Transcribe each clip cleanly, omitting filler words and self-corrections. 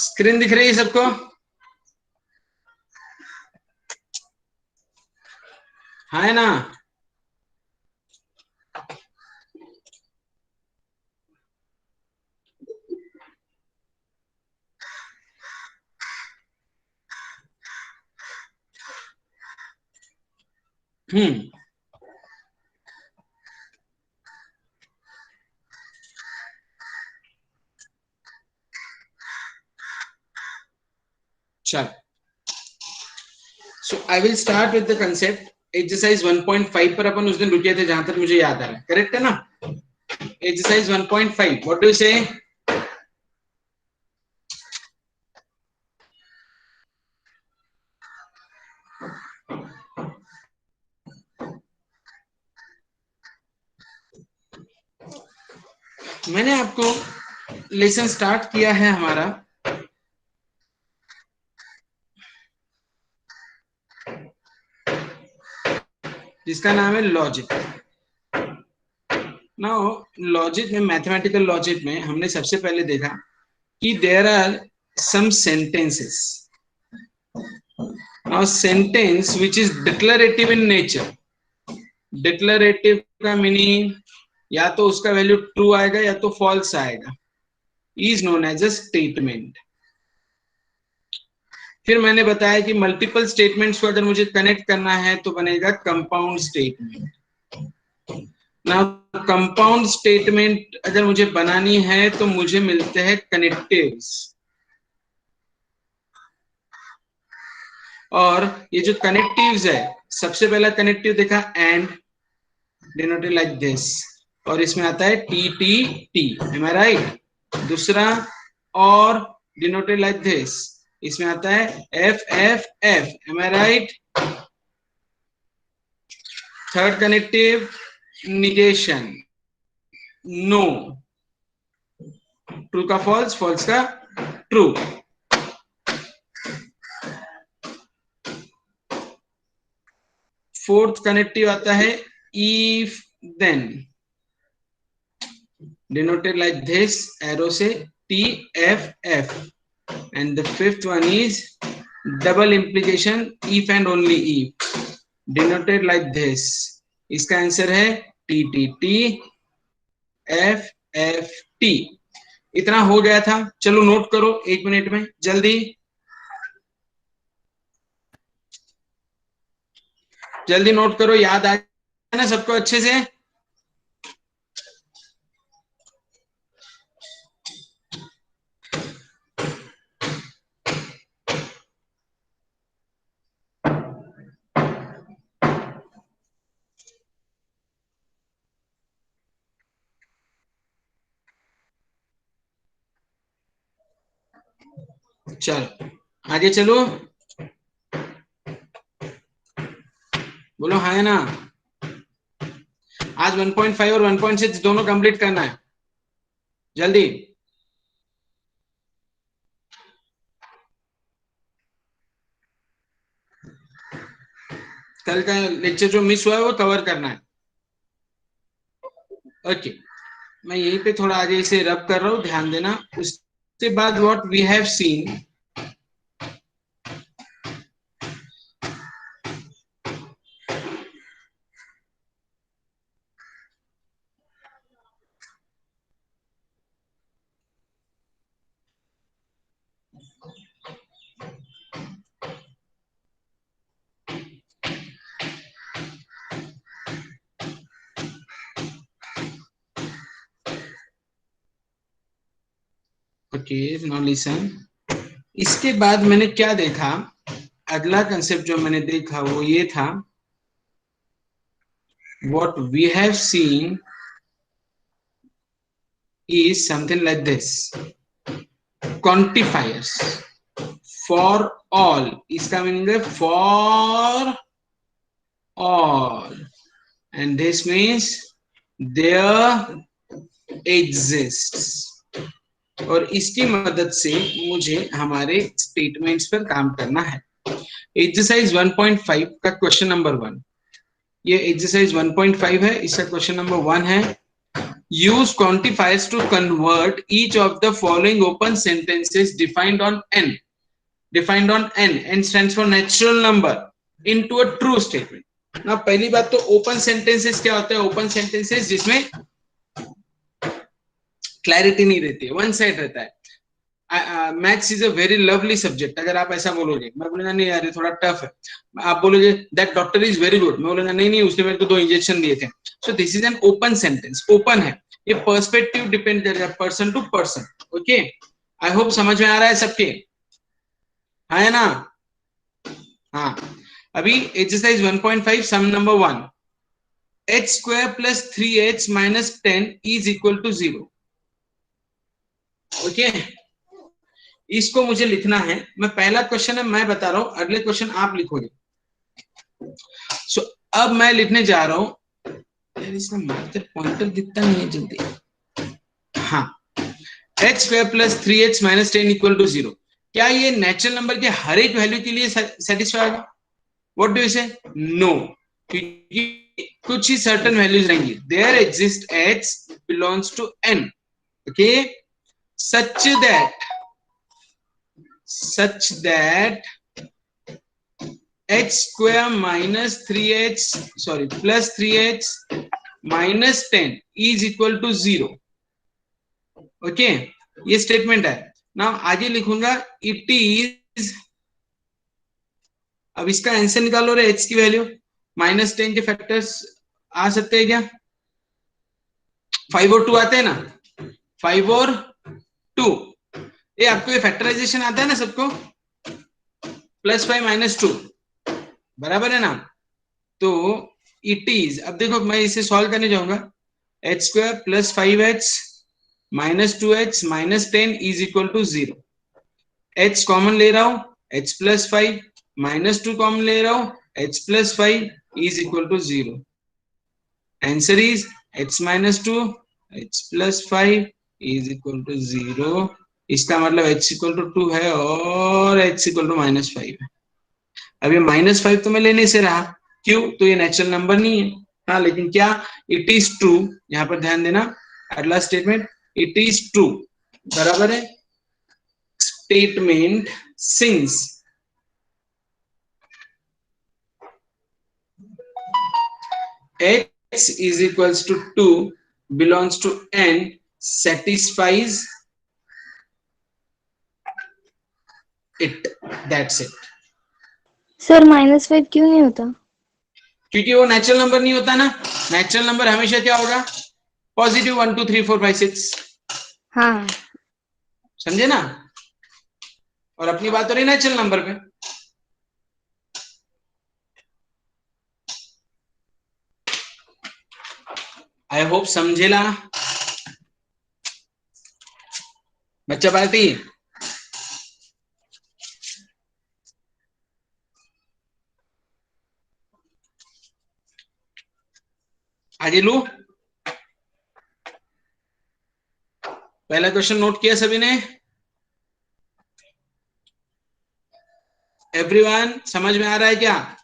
Screen दिख रही है सबको? हाँ है ना? चल, so I will start with the concept. Exercise 1.5 पर अपन उस दिन रुके थे, जहां तक मुझे याद आ रहा है, करेक्ट है ना? एक्सरसाइज 1.5, व्हाट डू यू से? मैंने आपको लेसन स्टार्ट किया है हमारा, जिसका नाम है लॉजिक। नाउ लॉजिक में, मैथमेटिकल लॉजिक में हमने सबसे पहले देखा कि there are some sentences. Now sentence which is declarative in nature. Declarative का मीनिंग या तो उसका वैल्यू ट्रू आएगा या तो फॉल्स आएगा, is known as a statement. फिर मैंने बताया कि मल्टीपल स्टेटमेंट्स को अगर मुझे कनेक्ट करना है तो बनेगा कंपाउंड स्टेटमेंट। ना कंपाउंड स्टेटमेंट अगर मुझे बनानी है तो मुझे मिलते हैं कनेक्टिव्स। और ये जो कनेक्टिव्स है, सबसे पहला कनेक्टिव देखा एंड, डिनोटेड लाइक दिस, और इसमें आता है T T T, am I right? दूसरा और, डिनोटेड लाइक दिस, इसमें आता है F F F, am I right? Third connective negation, no, true का फॉल्स, फॉल्स का ट्रू। फोर्थ कनेक्टिव आता है if then, denoted like this, arrow से T F F. And the fifth one is double implication, if and only if, denoted like this. इसका answer है T T T F F T. इतना हो गया था, चलो नोट करो 1 minute में जल्दी जल्दी नोट करो, याद आ ना सबको अच्छे से? चलो आगे चलो, बोलो हाँ है ना? आज 1.5 और 1.6 दोनों कंप्लीट करना है, जल्दी। कल का लेक्चर जो मिस हुआ है वो कवर करना है। ओके, मैं यहीं पे थोड़ा आगे इसे रब कर रहा हूँ, ध्यान देना। उसके बाद what we have seen, okay now listen. इसके बाद मैंने क्या देखा, अगला कंसेप्ट जो मैंने देखा वो ये था, what we have seen is something like this, quantifiers for all, इसका मीनिंग है for all, and this means there exists। और इसकी मदद से मुझे हमारे स्टेटमेंट्स पर काम करना है। एक्सरसाइज 1.5 का क्वेश्चन नंबर 1, ये एक्सरसाइज 1.5 है, इसका क्वेश्चन नंबर 1 है, use quantifiers to convert each of the following open sentences defined on n stands for natural number into a true statement। ना पहली बात तो ओपन सेंटेंसेस क्या होता है? ओपन सेंटेंसेस जिसमें क्लैरिटी नहीं रहती है, वन साइड रहता है। Maths is a very lovely subject. अगर आप ऐसा बोलोगे, मैं बोलूंगा नहीं यार ये थोड़ा टफ है। आप बोलोगे that doctor is very good, मैं बोलूंगा नहीं नहीं उसने मेरे को 2 इंजेक्शन दिए थे। So this is an open sentence, open है। ये पर्सपेक्टिव डिपेंड करेगा person to person. Okay, I hope समझ में आ रहा है सबके, है ना? हाँ, अभी exercise 1.5 sum number 1, h square plus 3h minus 10 is equal to 0। Okay, इसको मुझे लिखना है। मैं पहला क्वेश्चन है मैं बता रहा हूं, अगले क्वेश्चन आप लिखोगे। सो अब मैं लिखने जा रहा हूं, इसमें मार्कर पॉइंटर दिखता नहीं है जल्दी। हाँ, h square plus 3h minus 10 equal to 0। क्या ये नेचुरल नंबर के हर एक वैल्यू के लिए सेटिस्फाई होगा? What do you say? No, क्योंकि कुछ ही सर्टेन वैल्यूज रहेंगी। There exist h belongs to n, okay, such that h square minus 3h plus 3h minus 10 is equal to 0। Okay, ये स्टेटमेंट है। नाउ आगे लिखूंगा इट इज, अब इसका आंसर निकालो रे। h की वैल्यू माइनस 10 के फैक्टर्स आ सकते हैं क्या? 5 और 2 आते हैं ना, 5 और 2। ये आपको ये फैक्टराइजेशन आता है ना सबको, +5 -2 बराबर है ना? तो इट इज, अब देखो मैं इसे सॉल्व करने जाऊंगा, h square plus 5h minus 2h minus 10 is equal to 0। h common ले रहा हूं, h प्लस 5 माइनस 2 कॉमन ले रहा हूं, h plus 5 is equal to 0। Answer is h minus 2 h plus 5 is equal to 0। इसका मतलब h इक्वल टू 2 है और h इक्वल टू -5 है। अब ये -5 तो मैं लेने से रहा, क्यों? तो ये नेचुरल नंबर नहीं है। हाँ, लेकिन क्या इट इज ट्रू? यहां पर ध्यान देना, अगला स्टेटमेंट इट इज ट्रू बराबर है statement since x is equals to 2 belongs to n satisfies it, that's it। Sir -5 क्यों नहीं होता? क्योंकि वो नेचुरल नंबर नहीं होता ना। नेचुरल नंबर हमेशा क्या होगा? पॉजिटिव 1 2 3 4 5 6। हाँ, समझे ना? और अपनी बात हो रही नेचुरल नंबर पे। आई होप समझेला बच्चा पार्टी। आगे लू, पहला क्वेश्चन नोट किया सभी ने? एवरीवन समझ में आ रहा है क्या?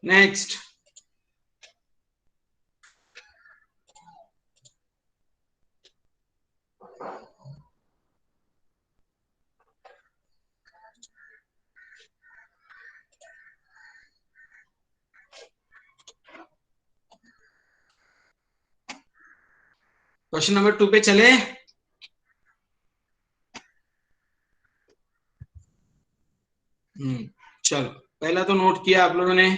नेक्स्ट, क्वेश्चन नंबर 2 पे चले। चलो, पहला तो नोट किया आप लोगों ने।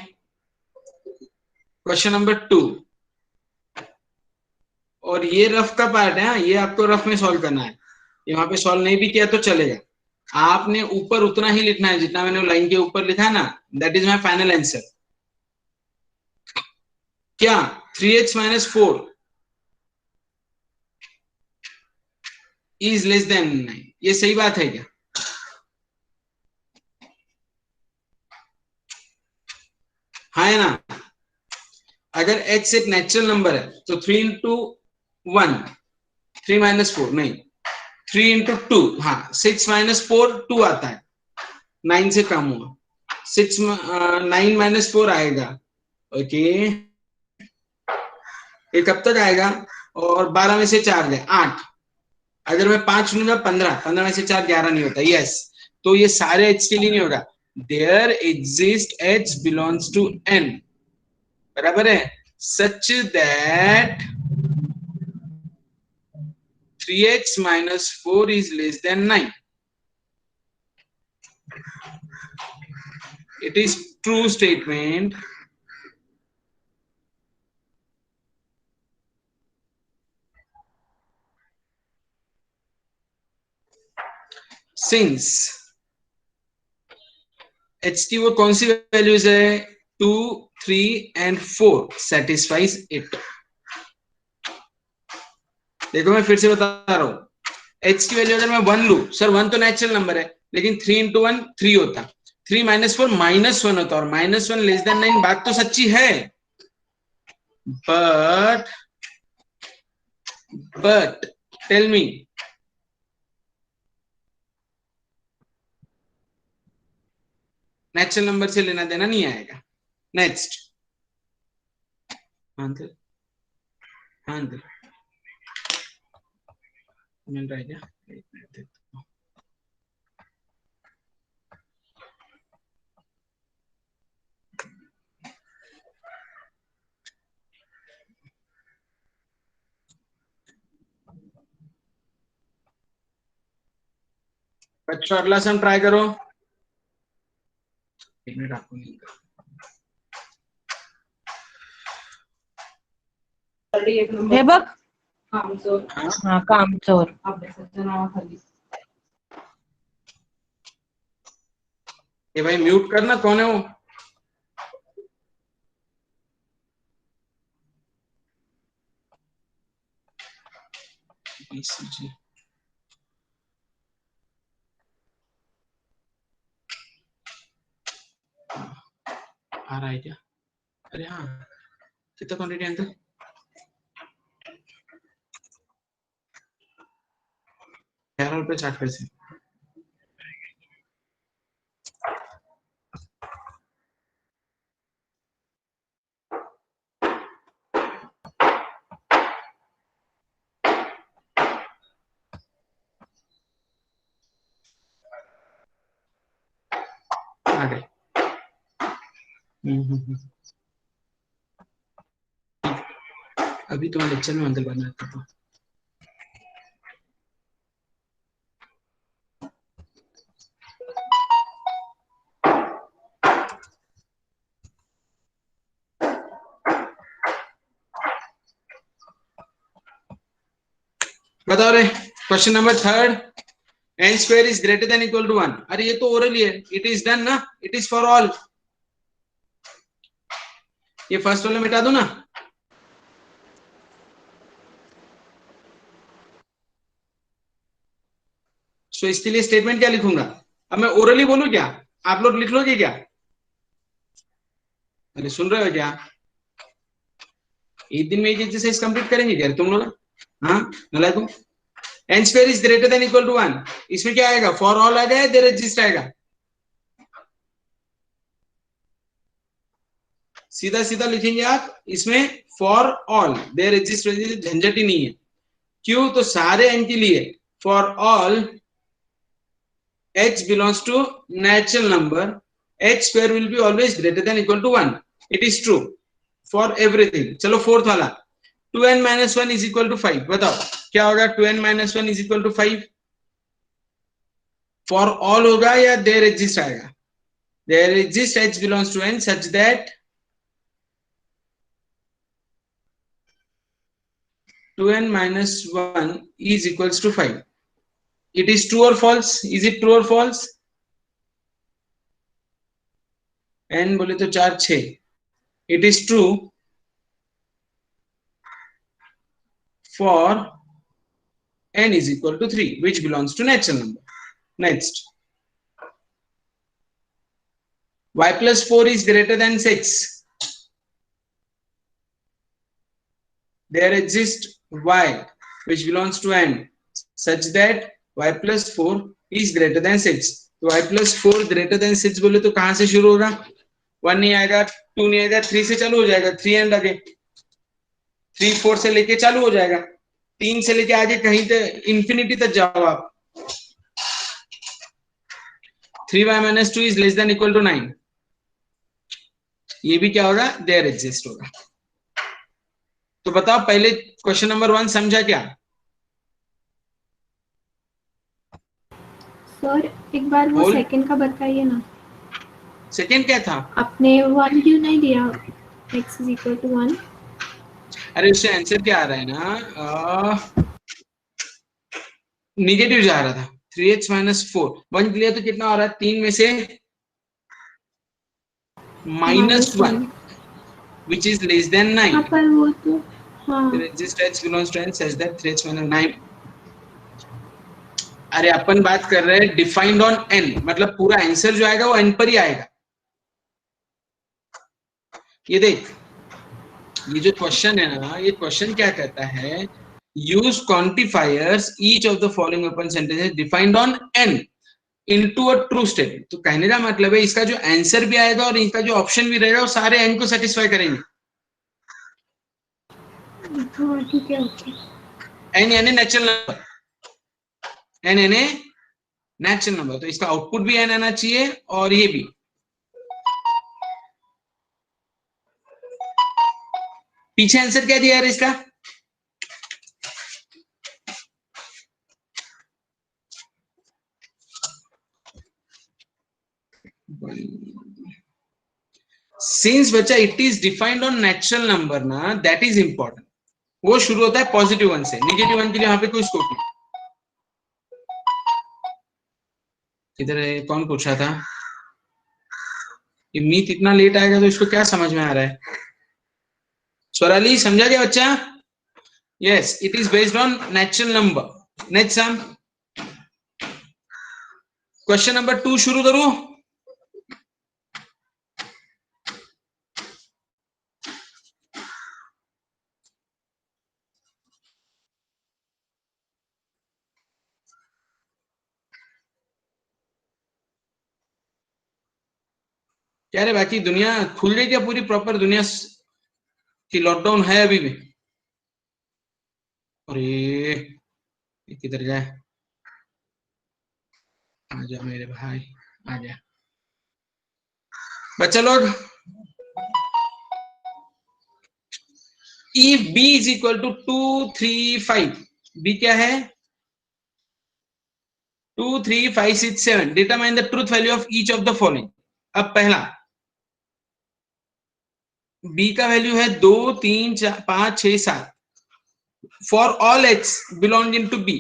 क्वेश्चन नंबर 2, और ये रफ का पार्ट है, ये आपको रफ में सॉल्व करना है। ये वहां पे सॉल्व नहीं भी किया तो चलेगा। आपने ऊपर उतना ही लिखना है जितना मैंने लाइन के ऊपर लिखा है ना, that is my final answer. क्या 3x minus 4 is less than 9, ये सही बात है क्या? हाँ है ना? अगर x एक नेचुरल नंबर है तो 3 इंटू 1 3 माइनस 4 नहीं 3 इंटू 2, हाँ 6 माइनस 4 2 आता है, 9 से कम हुआ, 6 9 माइनस 4 आएगा। ओके, ये कब तक आएगा? और 12 में से 4 गए 8, अगर मैं 5 लूंगा 15, 15 में से 4 11 नहीं होता। यस, तो ये सारे h के लिए नहीं होगा। There exist h belongs to n, बराबर है, such that 3x minus 4 is less than 9. It is true statement. Since h की वो कौन सी वैल्यूज है 2, 3 and 4 satisfies it. देखो मैं फिर से बता रहा हूं, h की वैल्यू अगर मैं 1 लू, सर 1 तो नेचुरल नंबर है, लेकिन 3 इंटू 1 3 होता, 3 माइनस 4 माइनस 1 होता, और माइनस 1 लेस देन 9, बात तो सच्ची है, but tell me, natural number से लेना देना नहीं आएगा। नेक्स्ट, आंसर आंसर मिल रहा है क्या? एक मिनट देखता हूं। बच्चों अगला सम ट्राई करो। एक मिनट आपको नहीं कर। हे बघ, हाँ? हा कामचोर. ये भाई म्यूट करना, कौन है वो? BCG आ रहा है क्या? अरे हाँ, कितना क्वांटिटी आंसर? 11 रुपये 60 पैसे। आ गए। अभी तो मैं लेक्चर में अंदर बना करता हूँ। बताओ रे, question number 3, n square is greater than equal to 1। अरे ये तो ओरली है, इट इज डन ना, इट इज फॉर ऑल। ये फर्स्ट वाला मिटा दो ना। सो इसके लिए स्टेटमेंट क्या लिखूंगा? अब मैं ओरली बोलूं क्या? आप लोग लिख लोगे क्या? अरे सुन रहे हो क्या? एक दिन में एक एक्सरसाइज कंप्लीट करेंगे क्या तुम लोग? हाँ नलायकों, n square is greater than equal to 1, इसमें क्या आएगा? फॉर ऑल आएगा या देयर एग्जिस्ट आएगा? सीधा सीधा लिखेंगे आप इसमें, फॉर ऑल देयर एग्जिस्ट, झंझट ही नहीं है। क्यों? तो सारे n के लिए for all h belongs to natural number, h square will be always greater than equal to 1. It is true for everything. चलो फोर्थ वाला, 2n minus 1 is equal to 5। बताओ क्या होगा? 2n minus 1 is equal to 5 for all होगा या there exist आएगा? There exist h belongs to n such that 2n minus 1 is equals to 5. It is true or false? Is it true or false? n बोले तो 4 6, it is true for n is equal to 3 which belongs to natural number. Next, y plus 4 is greater than 6. There exists y which belongs to n such that y plus 4 is greater than 6. तो y plus 4 greater than 6 बोले तो कहां से शुरू होगा? 1 नहीं आएगा, 2 नहीं आएगा, 3 से चालू हो जाएगा, 3 एंड आगे 3 4 से लेके चालू हो जाएगा, 3 से लेके आगे कहीं तक इंफिनिटी तक जाओ आप. 3y minus 2 is less than equal to 9. ये भी क्या होगा? देयर एग्जिस्ट होगा. तो बताओ पहले क्वेश्चन नंबर 1 समझा क्या? सर एक बार वो बोल. सेकंड का बताइए ना. सेकंड क्या था? आपने 1 क्यों नहीं दिया? x is equal to 1. अरे उससे आंसर क्या आ रहा है ना, निगेटिव जा रहा था. 3x minus 4 1 के लिए तो कितना आ रहा है? 3 में से -1 which is less than 9. हाँ पर वो तो हाँ. There exists h belongs to n such that 3x minus 9. अरे अपन बात कर रहे हैं डिफाइंड ऑन n, मतलब पूरा आंसर जो आएगा वो n पर ही आएगा. ये देख, ये जो क्वेश्चन है ना, ये क्वेश्चन क्या कहता है? Use quantifiers each of the following open sentences defined on n into a true statement. तो कहने का मतलब है इसका जो आंसर भी आएगा और इनका जो ऑप्शन भी रहेगा वो सारे n को सेटिस्फाई करेंगे. हाँ ठीक है, ओके. n यानी नेचुरल नंबर, n यानी नेचुरल नंबर, तो इसका आउटपुट भी n आना चाहिए और ये भी. पीछे आंसर क्या दिया यार इसका? सिंस बच्चा it is defined on natural number ना, दैट इज इंपॉर्टेंट. वो शुरू होता है पॉजिटिव 1 से, नेगेटिव 1 के लिए यहाँ पे कोई स्कोप नहीं. इधर है, कौन पूछ रहा था? ये मीत इतना लेट आएगा तो इसको क्या समझ में आ रहा है? स्वराली समझा गया बच्चा? Yes, it is based on natural number. Next sum, question number 2 शुरू करूं. क्या रे, बाकी दुनिया खुल गई क्या पूरी प्रॉपर दुनिया की? लॉकडाउन है अभी भी? अरे किधर जाए? आजा मेरे भाई, आजा बच्चा लोग. If b is equal to 2 3 5, b क्या है? 2 3 5 6 7. Determine the truth value of each of the following. अब पहला b का वैल्यू है 2 3 4 5 6 7 for all x belonging to b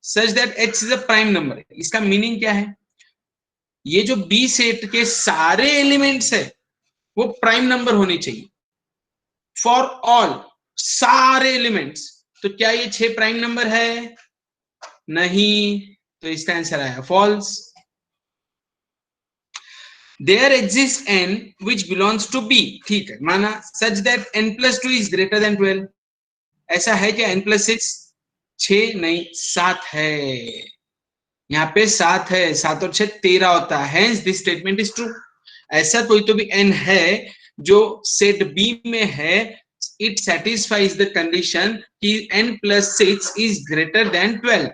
such that x is a prime number. इसका मीनिंग क्या है? ये जो b सेट के सारे एलिमेंट्स है वो प्राइम नंबर होने चाहिए. फॉर ऑल, सारे एलिमेंट्स. तो क्या ये 6 प्राइम नंबर है? नहीं, तो इसका आंसर आया false. There exist n which belongs to b. ठीक है, माना सच दैट n plus 2 is greater than 12. ऐसा है क्या? n plus 6 6 नहीं 7 है. यहाँ पे 7 है, 7 और 6 13 होता है. Hence this statement is true. ऐसा कोई तो भी n है जो सेट b में है, it satisfies the condition कि n plus 6 is greater than 12.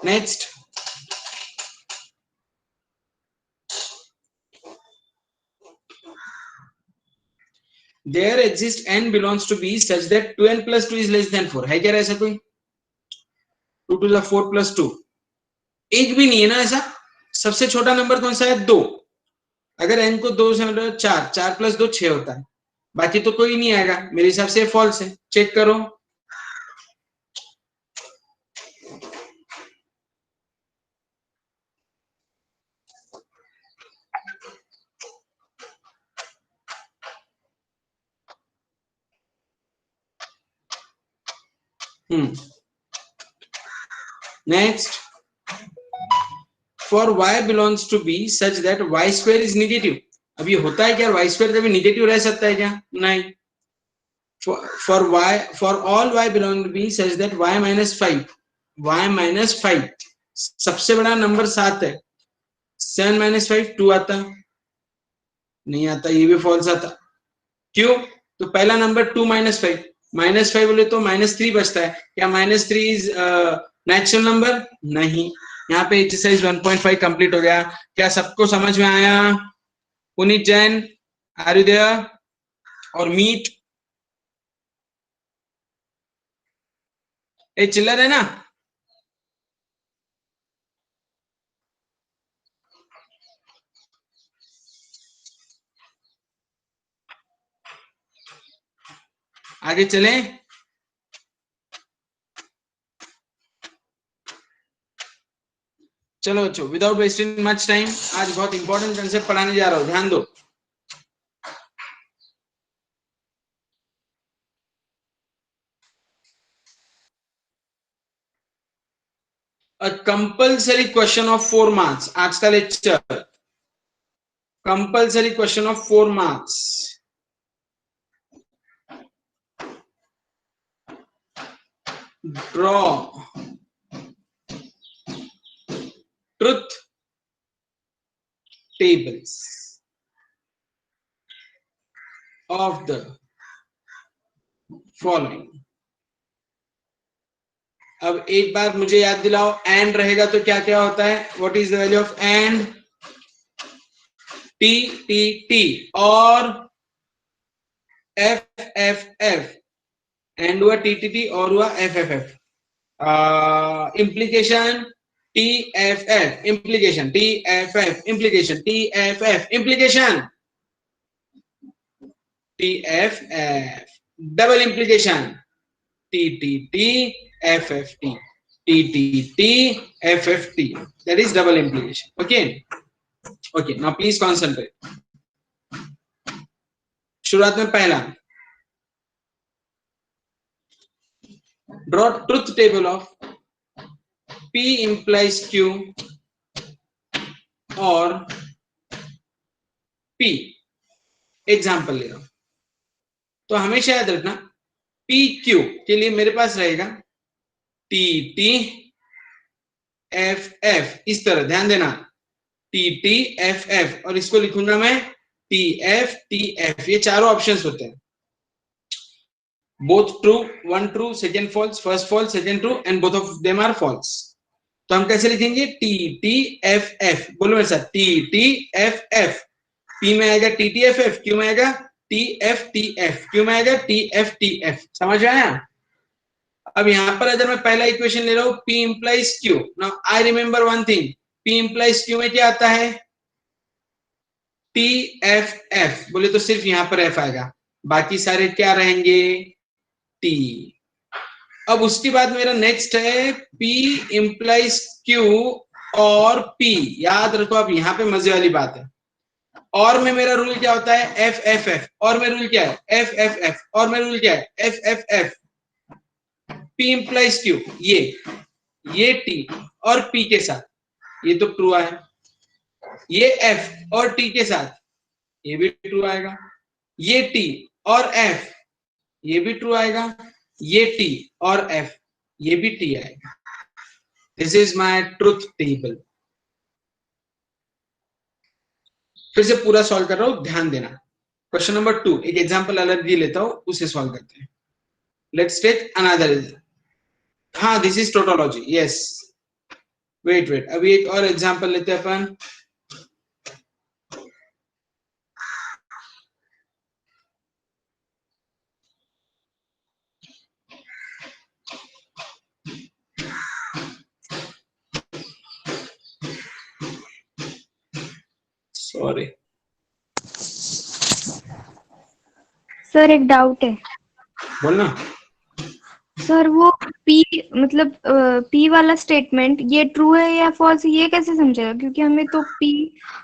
Next, there exists n belongs to b such that 2n plus 2 is less than 4. है क्या ऐसा कोई? 2 to the 4 plus 2, एक भी नहीं है ना ऐसा। सबसे छोटा नंबर कौन सा है? 2। अगर n को 2 से 4, 4 प्लस 2 6 होता है, बाकी तो कोई नहीं आएगा। मेरे हिसाब से फॉल्स है, चेक करो। Next, for y belongs to b such that y square is negative. अब ये होता है क्या? y स्क्वायर कभी नेगेटिव रह सकता है क्या? नहीं। For all y belong to b such that y minus 5 सबसे बड़ा नंबर 7 है। 7 माइनस 5 2 आता, नहीं आता, ये भी फॉल्स आता। क्यों? तो पहला नंबर 2 माइनस 5, माइनस 5 बोले तो माइनस 3 बचता है। क्या माइनस 3 इज नेचुरल नंबर? नहीं। यहाँ पे एक्सरसाइज 1.5 कंप्लीट हो गया। क्या सबको समझ में आया? Puneet Jain, are you there? और मीट ए चिल्लर है ना? आगे चले। चलो बच्चों, विदाउट वेस्टिंग मच टाइम, आज बहुत इंपॉर्टेंट कंसेप्ट पढ़ाने जा रहा हूं, ध्यान दो। A compulsory question of 4 marks, आज का lecture compulsory question of 4 marks. Draw truth tables of the following। अब एक बार मुझे याद दिलाओ, एंड रहेगा तो क्या क्या होता है? What is the value of and? T T T और एफ एफ एफ। एंड हुआ टी टी टी और हुआ F F F. implication TFF, implication TFF, implication TFF, implication TFF, double implication TTT FFT, TTT FFT, that is double implication. Okay, okay, now please concentrate. शुरुआत में पहला, draw truth table of P implies Q और P। Example ले रहा हूं, तो हमेशा याद रखना पी क्यू के लिए मेरे पास रहेगा टी टी एफ एफ, इस तरह ध्यान देना, टी टी एफ एफ, और इसको लिखूंगा मैं टी एफ। ये चारों ऑप्शंस होते हैं, both true, one true, second false, first false, second true, and both of them are false. तो हम कैसे लिखेंगे? टी टी एफ एफ, बोलो मेरे साथ, T T F F. P में आएगा T T F F, Q में आएगा टी एफ, क्यू में आएगा टी एफ। समझ आया? अब यहां पर अगर मैं पहला इक्वेशन ले रहा हूं, P implies Q, now I remember one thing, P implies Q में क्या आता है? TFF, बोले तो सिर्फ यहां पर F आएगा, बाकी सारे क्या रहेंगे? T। अब उसके बाद मेरा नेक्स्ट है P implies Q और P। याद रखो, अब यहां पे मजे वाली बात है, और में मेरा रूल क्या होता है? एफ एफ एफ, और में रूल क्या है? एफ एफ एफ, और में रूल क्या है? F F F. P implies Q, ये T और P के साथ, ये तो ट्रू है। ये F और T के साथ, ये भी ट्रू आएगा। ये T और F, ये भी ट्रू आएगा। ये T और F, ये भी T आएगा। This is my truth table. फिर से पूरा सॉल्व कर रहा हूं, ध्यान देना। क्वेश्चन नंबर 2, एक एग्जांपल अलग भी लेता हूं, उसे सॉल्व करते हैं। Let's take another. हाँ, this is tautology, yes. Wait, अभी एक और एग्जांपल लेते हैं अपन। सॉरी। सर एक डाउट है बोलना। सर, वो पी मतलब पी वाला स्टेटमेंट ये ट्रू है या फॉल्स है, ये कैसे समझेगा? क्योंकि हमें तो पी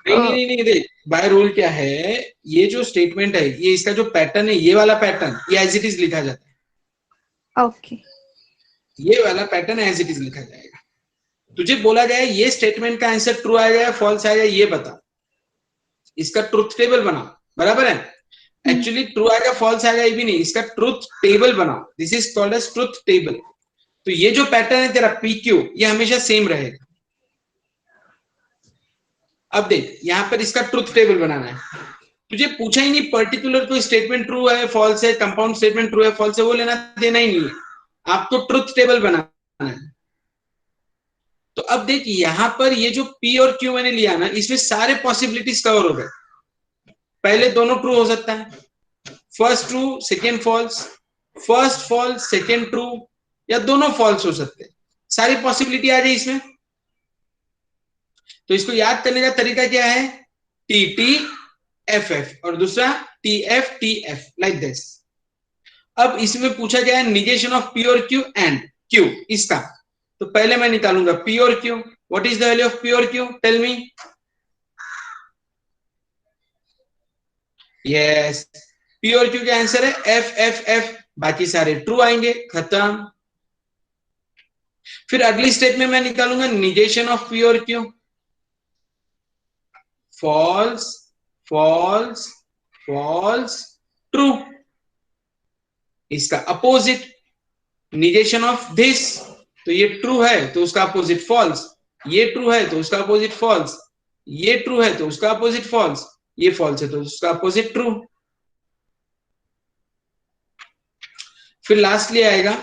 नहीं नहीं नहीं नहीं, देख बाय रूल क्या है, ये जो स्टेटमेंट है, ये इसका जो पैटर्न है, ये वाला पैटर्न ये एज इट इज लिखा जाता है। ओके। ये वाला पैटर्न एज इट इज लिखा जाएगा। तुझे बोला जाए ये स्टेटमेंट का आंसर ट्रू आएगा या फॉल्स आएगा, ये बता, इसका ट्रुथ टेबल बना, बराबर है। एक्चुअली ट्रू आएगा फॉल्स आएगा ये भी नहीं, इसका ट्रुथ टेबल बनाओ, this is called as truth table. तो ये जो पैटर्न है तेरा PQ, ये हमेशा सेम रहेगा। अब देख यहां पर इसका ट्रुथ टेबल बनाना है। तुझे पूछा ही नहीं पर्टिकुलर कोई स्टेटमेंट ट्रू है फॉल्स है, कंपाउंड स्टेटमेंट ट्रू है फॉल्स है, वो लेना देना ही नहीं है, आपको ट्रुथ टेबल बनाना है। तो अब देख यहां पर ये जो P और Q मैंने लिया ना, इसमें सारे पॉसिबिलिटीज कवर हो गए। पहले दोनों ट्रू हो सकता है, first true second false, first false second true, या दोनों फॉल्स हो सकते हैं, सारी पॉसिबिलिटी आ जाए इसमें। तो इसको याद करने का तरीका क्या है, TTFF और दूसरा TFTF, लाइक दिस। अब इसमें पूछा गया है निगेशन ऑफ P और Q एंड Q, इसका तो पहले मैं निकालूंगा P और Q। What is the value of P और Q, tell me. Yes, P और Q का आंसर है FFF, बाकी सारे ट्रू आएंगे, खत्म। फिर अगली स्टेप में मैं निकालूंगा निगेशन ऑफ P और Q, false false false true. इसका अपोजिट निगेशन ऑफ दिस, तो ये ट्रू है तो उसका अपोजिट फॉल्स, ये ट्रू है तो उसका अपोजिट फॉल्स, ये ट्रू है तो उसका अपोजिट फॉल्स, ये फॉल्स है तो उसका अपोजिट ट्रू। फिर लास्टली आएगा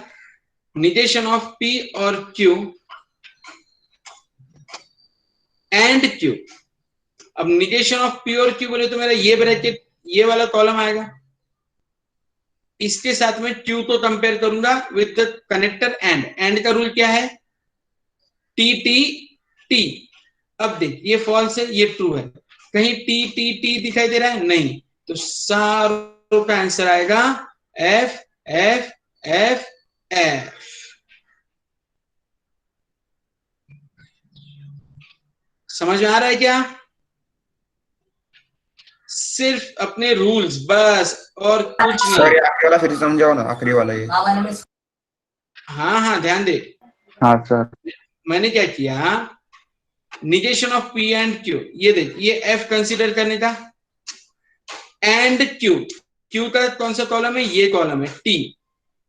निगेशन ऑफ P और Q एंड Q। अब निगेशन ऑफ P और Q बोले तो मेरा ये ब्रैकेट ये वाला कॉलम आएगा, इसके साथ में Q को कंपेयर करूंगा with the connector and. And का रूल क्या है, TTT। अब देख ये फॉल्स है ये ट्रू है, कहीं TTT दिखाई दे रहा है नहीं, तो सारों का आंसर आएगा F F F F। समझ में आ रहा है क्या? सिर्फ अपने रूल्स बस और कुछ सर नहीं। ये आखिरी वाला फिर समझाओ ना, आखिरी वाला ये। हाँ हाँ ध्यान दे, हाँ सर। मैंने क्या किया, negation of P and Q, ये देख ये F कंसीडर करने का, एंड Q का कौन सा कॉलम है, ये कॉलम है T।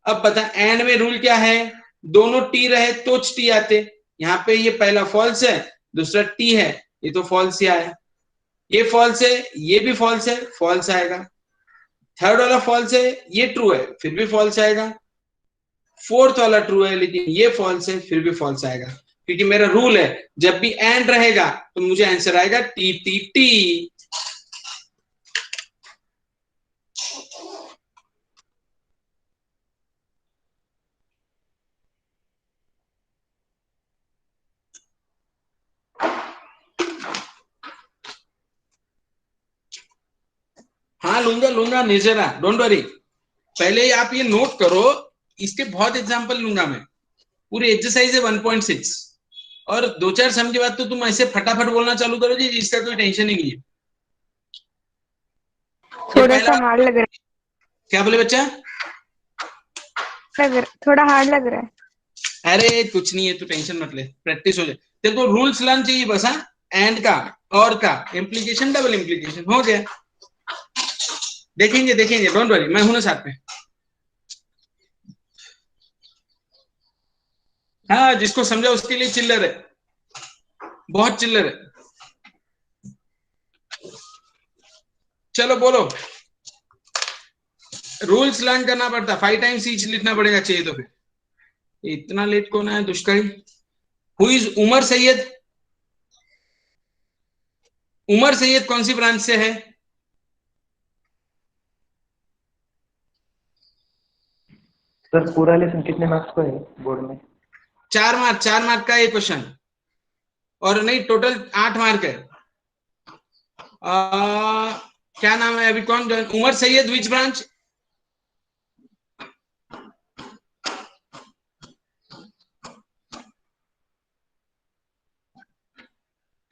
अब बता एंड में रूल क्या है, दोनों T रहे तो T आते, यहाँ पे ये पहला फॉल्स है दूसरा T है, ये तो फॉल्स ही आया, ये फॉल्स है ये भी फॉल्स है, फॉल्स आएगा। थर्ड वाला फॉल्स है ये ट्रू है फिर भी फॉल्स आएगा, फोर्थ वाला ट्रू है लेकिन ये फॉल्स है फिर भी फॉल्स आएगा, क्योंकि मेरा रूल है जब भी एंड रहेगा तो मुझे आंसर आएगा TTT। हाँ लूंगा लूंगा निर्जरा, डोंट वरी। पहले आप ये नोट करो, इसके बहुत एग्जांपल लूंगा मैं, पूरी एक्सरसाइज है 1.6, और दो चार सम के बाद तो तुम ऐसे फटाफट बोलना चालू करो जी, इसका कोई टेंशन ही नहीं है। थोड़ा सा हार्ड लग रहा क्या बोले बच्चा? है, थोड़ा हार्ड लग रहा है। अरे कुछ नहीं है, तू टेंशन मत ले, प्रैक्टिस हो जाए। तेरे को रूल्स लर्न चाहिए बस। हाँ, एंड का और का इम्प्लीकेशन डबल इम्प्लीकेशन हो गया, देखेंगे देखेंगे, डोंट वरी, मैं हूं ना साथ में। हाँ जिसको समझा उसके लिए चिल्लर है, बहुत चिल्लर है। चलो बोलो, रूल्स लर्न करना पड़ता, 5 टाइम्स ईच लिखना पड़ेगा चाहिए तो। फिर इतना लेट कौन आया दुष्करी? Who is Umar Syed? उमर सैयद कौन सी ब्रांच से है? सर पूरा लेसन कितने मार्क्स का है बोर्ड में? 4 मार्क का ये क्वेश्चन, और नहीं टोटल 8 मार्क है। क्या नाम है अभी, कौन join? Umar Syed, which branch?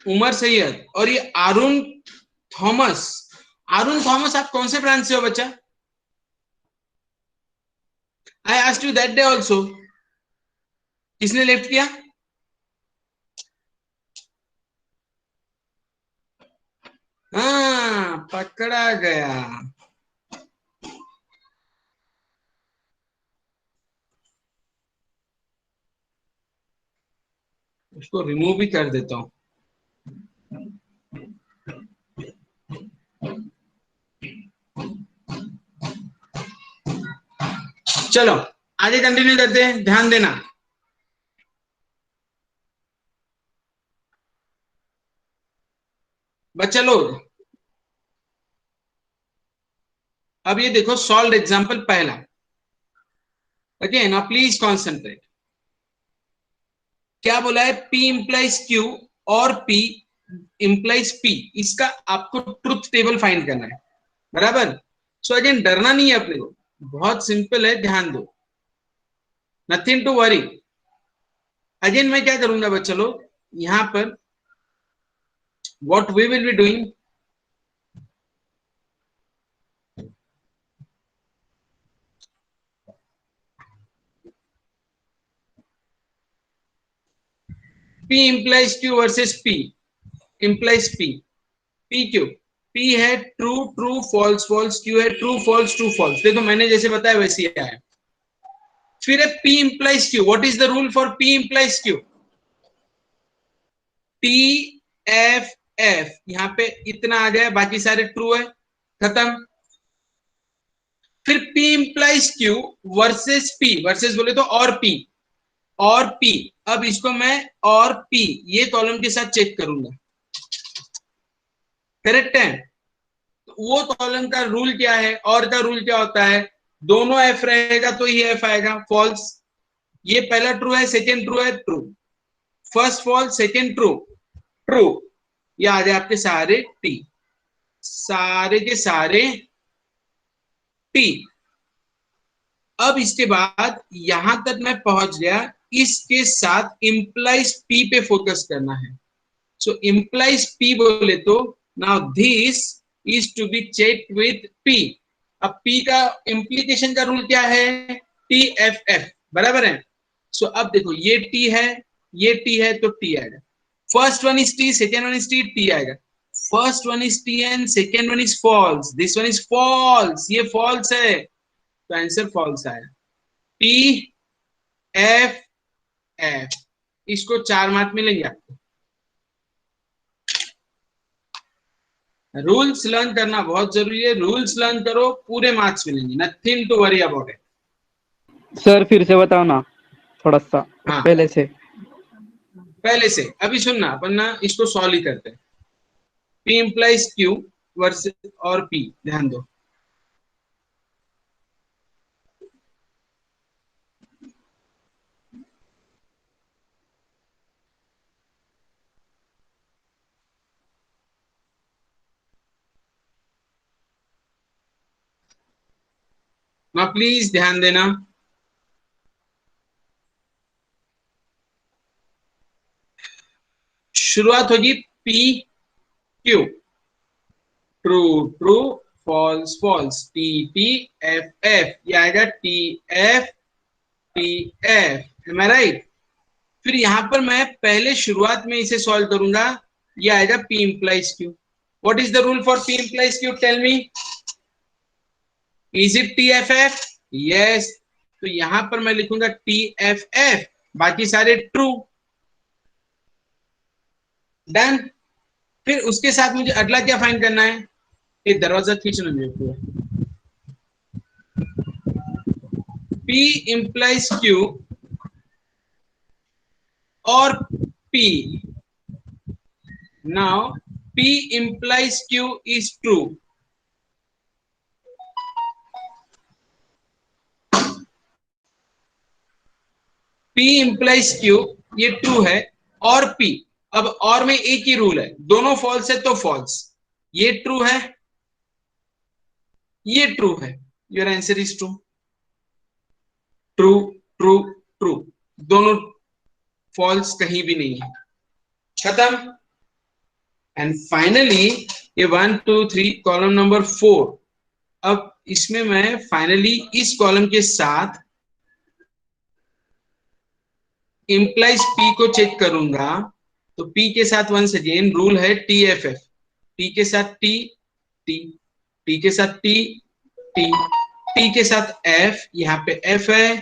Umar Syed. और ये अरुण थॉमस, अरुण थॉमस आप कौन से ब्रांच से हो बच्चा? I asked you that day also. किसने लेफ्ट किया? हाँ, पकड़ा गया। उसको रिमूव भी कर देता हूं। चलो आगे कंटिन्यू करते हैं, ध्यान देना। बच्चा लोग अब ये देखो, सॉल्व एग्जांपल पहला। Okay, now please concentrate. क्या बोला है? P इंप्लाइज Q और P इंप्लाइज P। इसका आपको ट्रुथ टेबल फाइंड करना है, बराबर? सो अगेन डरना नहीं है अपने को, बहुत सिंपल है, ध्यान दो, नथिंग टू वरी। अगेन मैं क्या करूंगा बच्चा लोग, यहां पर what we will be doing, P implies Q versus P implies P, PQ। P है true true false false, Q है ट्रू फॉल्स ट्रू फॉल्स। देखो मैंने जैसे बताया वैसे ही है। फिर है P implies Q। What is the rule for P implies Q? T F F, यहां पे इतना आ गया, बाकी सारे ट्रू है, खत्म। फिर P implies Q versus P, versus बोले तो और P। अब इसको मैं और P ये कॉलम के साथ चेक करूंगा, करेक्ट है? वो कॉलम का रूल क्या है, और का रूल क्या होता है? दोनों एफ रहेगा तो ही एफ आएगा, फॉल्स। ये पहला ट्रू है, सेकेंड ट्रू है, true. First false, second true, true. ये आ जाए आपके सारे टी, सारे के सारे टी। अब इसके बाद यहां तक मैं पहुंच गया, इसके साथ इंप्लाइज पी पे फोकस करना है। सो इंप्लाइज पी बोले तो now this is to be check with P. अब पी का इंप्लीकेशन का रूल क्या है? टी एफ एफ, बराबर है? सो अब देखो, ये टी है, ये टी है, तो टी आएगा। First one is T, second one is T, T आएगा। First one is T and second one is false, this one is false, ये फॉल्स है, तो आंसर फॉल्स आया। टी एफ एफ, इसको 4 मार्क मिलेंगे आपको। रूल्स लर्न करना बहुत जरूरी है, रूल्स लर्न करो, पूरे मार्क्स मिलेंगे, nothing to worry about it. Sir फिर से बताओ ना थोड़ा सा, हाँ, पहले से। पहले से अभी सुनना, अपन ना इसको सॉल्व ही करते हैं। P इंप्लाइज Q वर्सेस और P, ध्यान दो। ना प्लीज ध्यान देना। शुरुआत होगी P Q, true true false false, T T F F, ये आएगा T F T F, am I right? फिर यहां पर मैं पहले शुरुआत में इसे सॉल्व करूंगा, ये आएगा P implies Q। What is the rule for P implies Q? Tell me, is it T F F? Yes, तो यहां पर मैं लिखूंगा T F F, बाकी सारे ट्रू, डन। फिर उसके साथ मुझे अगला क्या फाइंड करना है? ये दरवाजा खींचना मेरे को। P इंप्लाइज Q और P, now P implies Q is true. P implies Q, ये ट्रू है, और P, अब और में एक ही रूल है, दोनों फॉल्स है तो फॉल्स, ये ट्रू है, ये ट्रू है, your answer is true. True true true, दोनों फॉल्स कहीं भी नहीं है। खत्म। एंड फाइनली ये 1 2 3 कॉलम नंबर 4। अब इसमें मैं फाइनली इस कॉलम के साथ इंप्लाइज पी को चेक करूंगा। तो पी के साथ वंस अगेन रूल है टी एफ एफ। टी के साथ टी, टी, टी के साथ टी, टी, टी के साथ एफ, यहाँ पे एफ है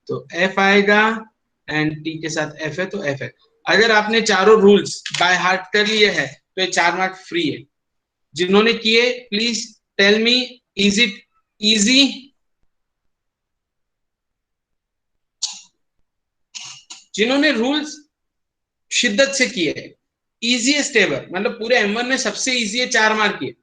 तो एफ आएगा, एंड टी के साथ एफ है तो एफ है। अगर आपने चारों रूल्स बाय हार्ट कर लिए है तो ये 4 मार्क फ्री है। जिन्होंने किए please tell me, is it easy? जिन्होंने रूल्स शिद्दत से किए है, इजीएस्ट एवर, मतलब पूरे M1 में सबसे इजी है, 4 मार्क किए।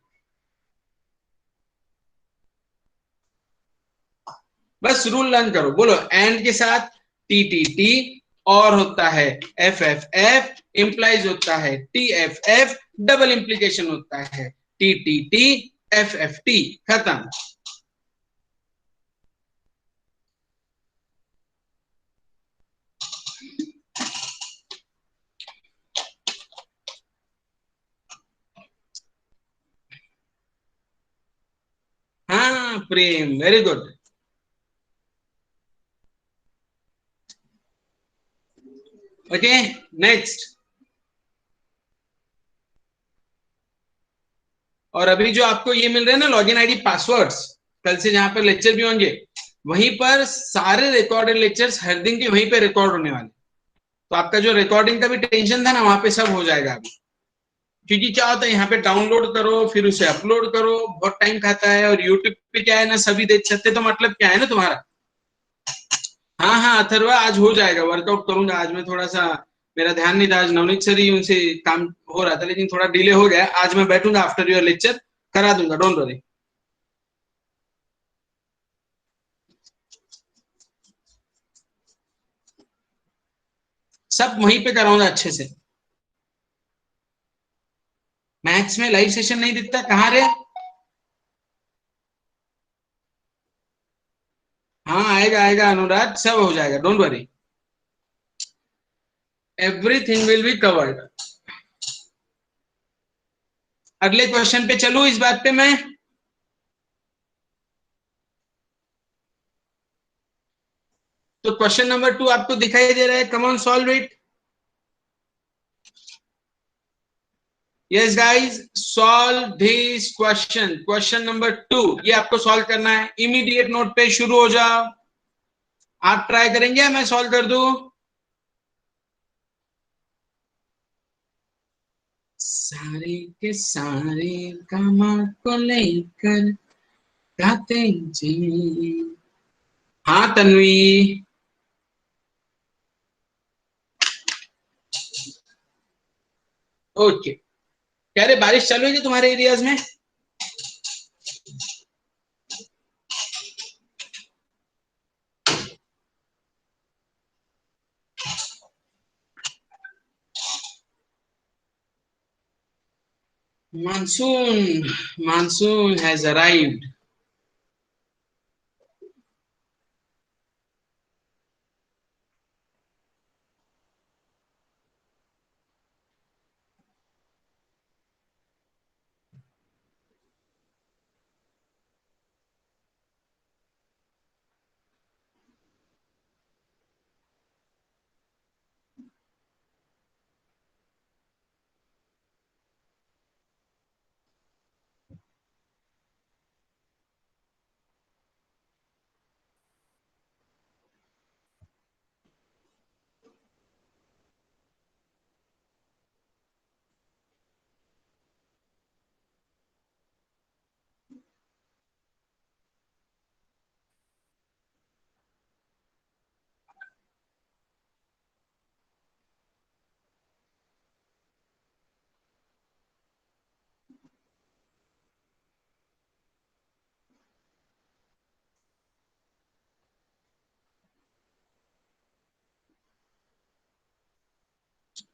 बस रूल लर्न करो। बोलो एंड के साथ टी टी टी, और होता है एफ एफ एफ, इंप्लाइज होता है T F F, double implication होता है T T T F F T. खत्म। हाँ प्रेम, वेरी गुड। Okay next. और अभी जो आपको ये मिल रहे हैं ना लॉगिन आईडी पासवर्ड्स, कल से जहां पर लेक्चर भी होंगे वहीं पर सारे रिकॉर्डेड लेक्चर्स हर दिन के वहीं पे रिकॉर्ड होने वाले। तो आपका जो रिकॉर्डिंग का भी टेंशन था ना, वहां पे सब हो जाएगा अभी। क्योंकि क्या होता है यहाँ पे डाउनलोड करो फिर उसे अपलोड करो, बहुत टाइम खाता है। और यूट्यूब पे क्या है ना, सभी देख सकते, तो मतलब क्या है ना तुम्हारा। हाँ हाँ अथर्वा, आज हो जाएगा, वर्कआउट करूंगा आज। मैं थोड़ा सा, मेरा ध्यान नहीं था आज, नवनीत सर ही उनसे काम हो रहा था, लेकिन थोड़ा डिले हो गया। आज मैं बैठूंगा आफ्टर योर लेक्चर, करा दूंगा, डोंट वरी। सब वहीं पे कराऊंगा अच्छे से। मैथ्स में लाइव सेशन नहीं दिखता, कहाँ रे? हाँ आएगा आएगा अनुराग, सब हो जाएगा, don't worry, everything will be covered. अगले क्वेश्चन पे चलूं इस बात पे मैं। तो क्वेश्चन नंबर 2 आपको दिखाई दे रहा है, come on solve it. Yes guys, solve this question, question number 2 ये आपको सॉल्व करना है। इमीडिएट नोट पे शुरू हो जाओ। आप ट्राई करेंगे या मैं सॉल्व कर दूं? सारे के सारे कामा को लेकर गाते जी। हाँ तन्वी, ओके। कह रहे बारिश चालू है क्या तुम्हारे एरियाज में? Monsoon has arrived.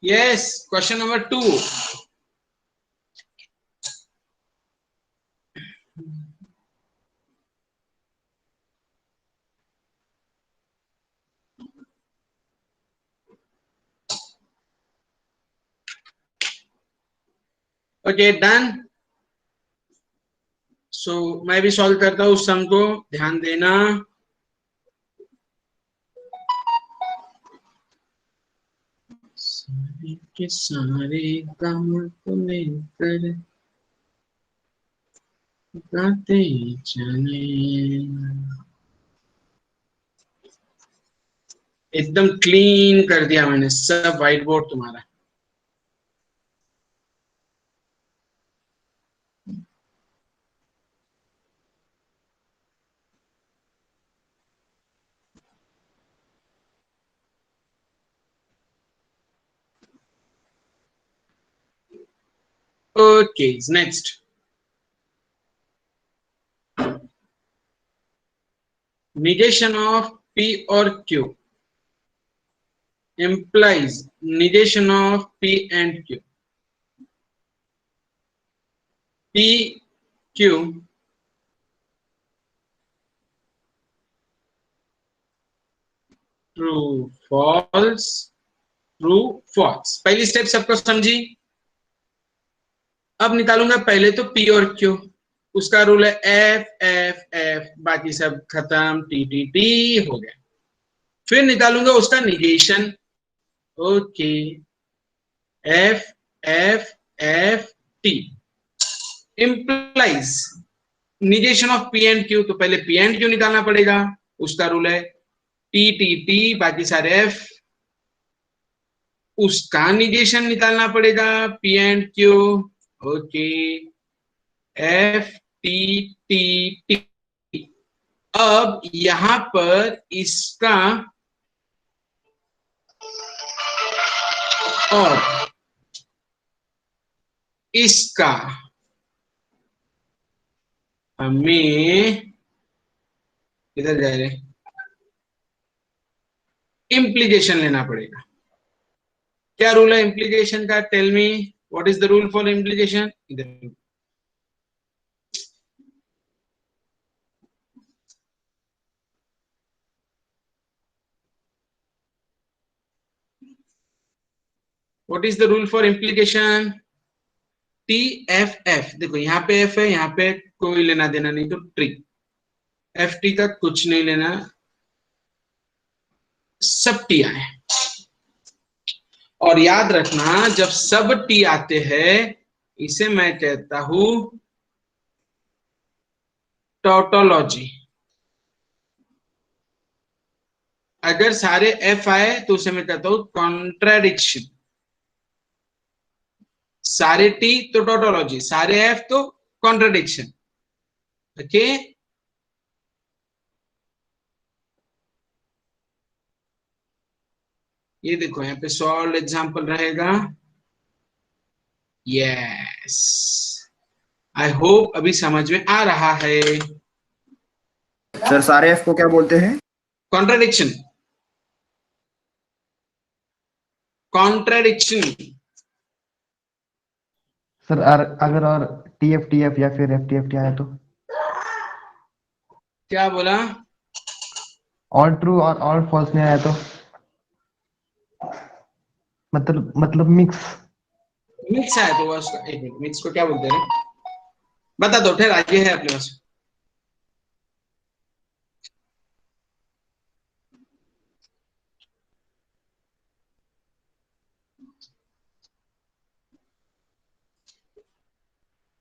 Yes, question number 2. Okay done. So मैं भी सॉल्व करता हूँ उस सम को, ध्यान देना। सारे के सारे काम को लेकर गाते चले, एकदम क्लीन कर दिया मैंने सब व्हाइट बोर्ड तुम्हारा। Okay next, negation of P or Q implies negation of P and Q. P, Q true, false, true, false। पहली स्टेप सबको समझी। अब निकालूंगा पहले तो P और Q, उसका रूल है F F F, बाकी सब खत्म, T T T हो गया। फिर निकालूंगा उसका negation, okay F F F T implies negation of P and Q। तो पहले P and Q निकालना पड़ेगा, उसका रूल है T T T, बाकी सारे F, उसका निगेशन निकालना पड़ेगा P and Q, okay F T T T। अब यहां पर इसका और इसका हमें इधर जा रहे इम्प्लीकेशन लेना पड़ेगा। क्या रूल है इम्प्लीकेशन का? Tell me what is the rule for implication. इधर what is the rule for implication? T F F. देखो यहाँ पे एफ है, यहाँ पे कोई लेना देना नहीं, तो ट्री एफ टी का कुछ नहीं लेना, सब टी आए। और याद रखना जब सब टी आते हैं इसे मैं कहता हूं टोटोलॉजी। अगर सारे एफ आए तो उसे मैं कहता हूं कॉन्ट्राडिक्शन। सारे टी तो टोटोलॉजी, सारे एफ तो कॉन्ट्राडिक्शन। ओके ये देखो यहाँ पे सॉल्व एग्जांपल रहेगा। यस, आई होप अभी समझ में आ रहा है। सर सारे एफ को क्या बोलते हैं? Contradiction, contradiction. सर अगर और टी एफ या फिर एफ टी आया तो? क्या बोला? ऑल ट्रू और ऑल फॉल्स में आया तो? मतलब मिक्स। मिक्स आया तो बस। एक मिनट, मिक्स को क्या बोलते हैं? बता दो, ठहर आगे है अपने पास।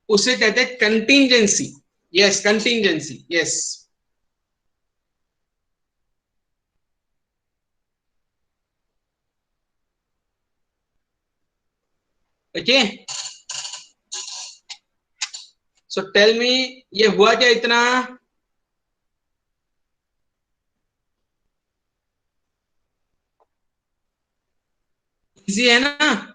उसे कहते हैं contingency. Yes contingency, yes. Okay so tell me ये हुआ क्या इतना? इजी है ना?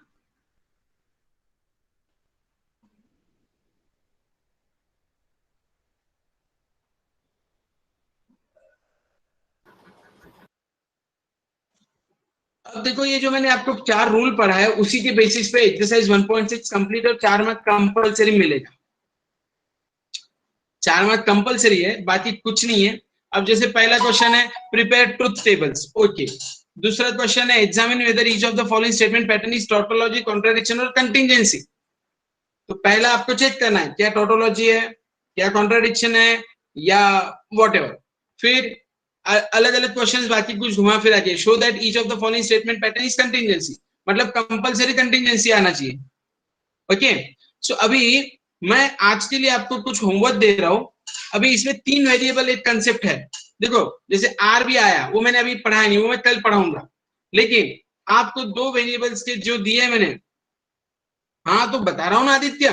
अब देखो ये जो मैंने आपको 4 रूल पढ़ा है उसी के बेसिस पे एक्सरसाइज 1.6 कंप्लीट और 4 मार्क कंपलसरी मिलेगा। 4 मार्क कंपलसरी है, बाकी कुछ नहीं है। अब जैसे पहला क्वेश्चन है प्रिपेयर ट्रुथ टेबल्स, ओके। दूसरा क्वेश्चन है examine whether each of the following statement pattern is tautology, contradiction और कंटिंजेंसी। तो पहला आपको चेक करना है क्या टोटोलॉजी है, क्या कॉन्ट्राडिक्शन है, या व्हाटएवर। फिर अलग अलग क्वेश्चंस बाकी कुछ घुमा फिरा के show that each of the following statement pattern is contingency, मतलब कंपलसरी कंटिंजेंसी आना चाहिए। ओके, सो अभी मैं आज के लिए आपको कुछ होमवर्क दे रहा हूं। अभी इसमें 3 वेरिएबल एक कंसेप्ट है। देखो जैसे आर भी आया, वो मैंने अभी पढ़ाया नहीं, वो मैं कल पढ़ाऊंगा। लेकिन आपको 2 वेरिएबल्स के जो दिए मैंने, हाँ तो बता रहा हूं ना आदित्य,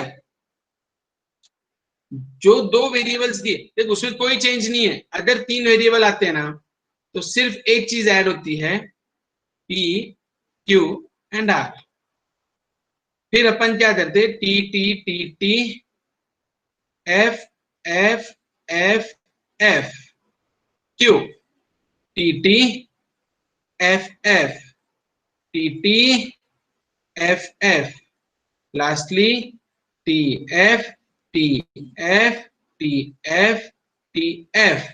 जो 2 वेरिएबल्स दिए देख उसमें कोई चेंज नहीं है। अगर 3 वेरिएबल आते हैं ना तो सिर्फ एक चीज ऐड होती है, पी क्यू एंड आर। फिर अपन क्या करते, T T T T F F F F Q, T T F F T T F F, lastly T F T F T F T F.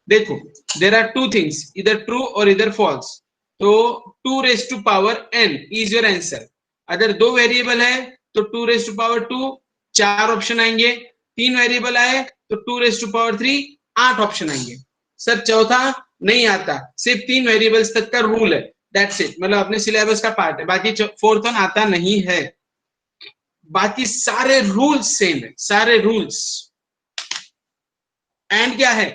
देखो there are 2 things, इधर true और इधर false. तो 2 raise to power n is your answer. अगर 2 variable है तो 2 raise to power 2 4 option आएंगे, 3 variable आए तो 2 रेज टू पावर 3 8 ऑप्शन आएंगे। सर चौथा नहीं आता, सिर्फ 3 वेरिएबल्स तक का रूल है, दैट्स इट, मतलब अपने सिलेबस का पार्ट है। बाकी फोर्थ वन आता नहीं है, बाकी सारे रूल्स सेम है, सारे रूल्स। एंड क्या है,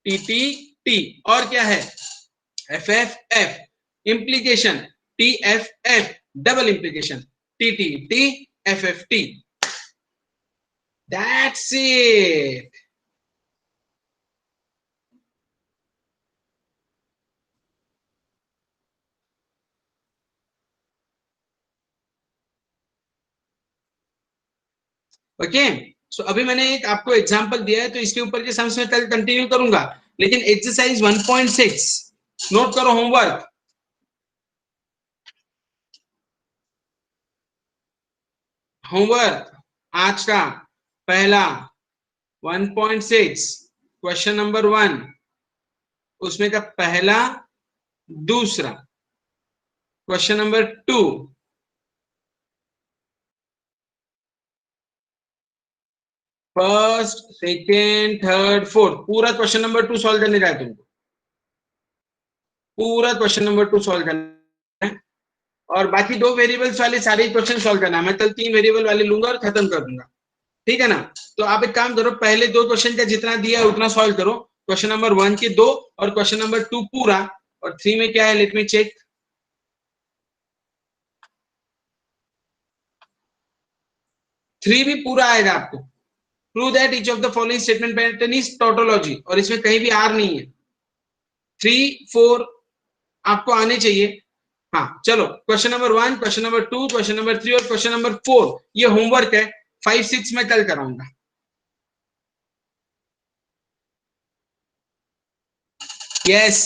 टी टी टी, और क्या है F F F, implication T F F, double implication T T T F F T, that's it. Okay, so अभी मैंने एक आपको एग्जांपल दिया है, तो इसके ऊपर के सम्स में कल कंटिन्यू करूंगा। लेकिन एक्सरसाइज 1.6 नोट करो, होमवर्क। होमवर्क आज का पहला 1.6 क्वेश्चन नंबर 1, उसमें का पहला दूसरा, question number 2 first second third fourth, पूरा क्वेश्चन नंबर 2 सॉल्व करने का है तुमको, पूरा क्वेश्चन नंबर 2 सॉल्व करना है। और बाकी 2 वेरिएबल्स वाले सारे क्वेश्चन सॉल्व करना है। मैं कल 3 वेरिएबल वाले लूंगा और खत्म कर दूंगा, ठीक है ना। तो आप एक काम करो, पहले 2 क्वेश्चन का जितना दिया है उतना सॉल्व करो। क्वेश्चन नंबर 1 के 2 और क्वेश्चन नंबर 2 पूरा, और 3 में क्या है लेट मी चेक। थ्री भी पूरा आएगा आपको। Prove that each of the following statement pattern is tautology, और इसमें कहीं भी आर नहीं है। 3 4 आपको आने चाहिए। हाँ चलो, question number 1, question number 2, question number 3 और क्वेश्चन नंबर 4 ये होमवर्क है। 5 6 में कल कराऊंगा। यस,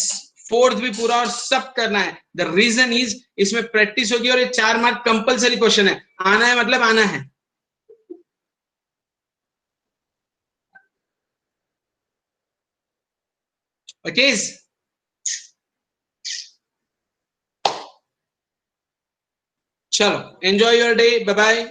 फोर्थ भी पूरा और सब करना है। द रीजन इज इसमें प्रैक्टिस होगी और ये 4 मार्क कंपलसरी क्वेश्चन है, आना है मतलब आना है। ओके, चलो enjoy your day, bye bye.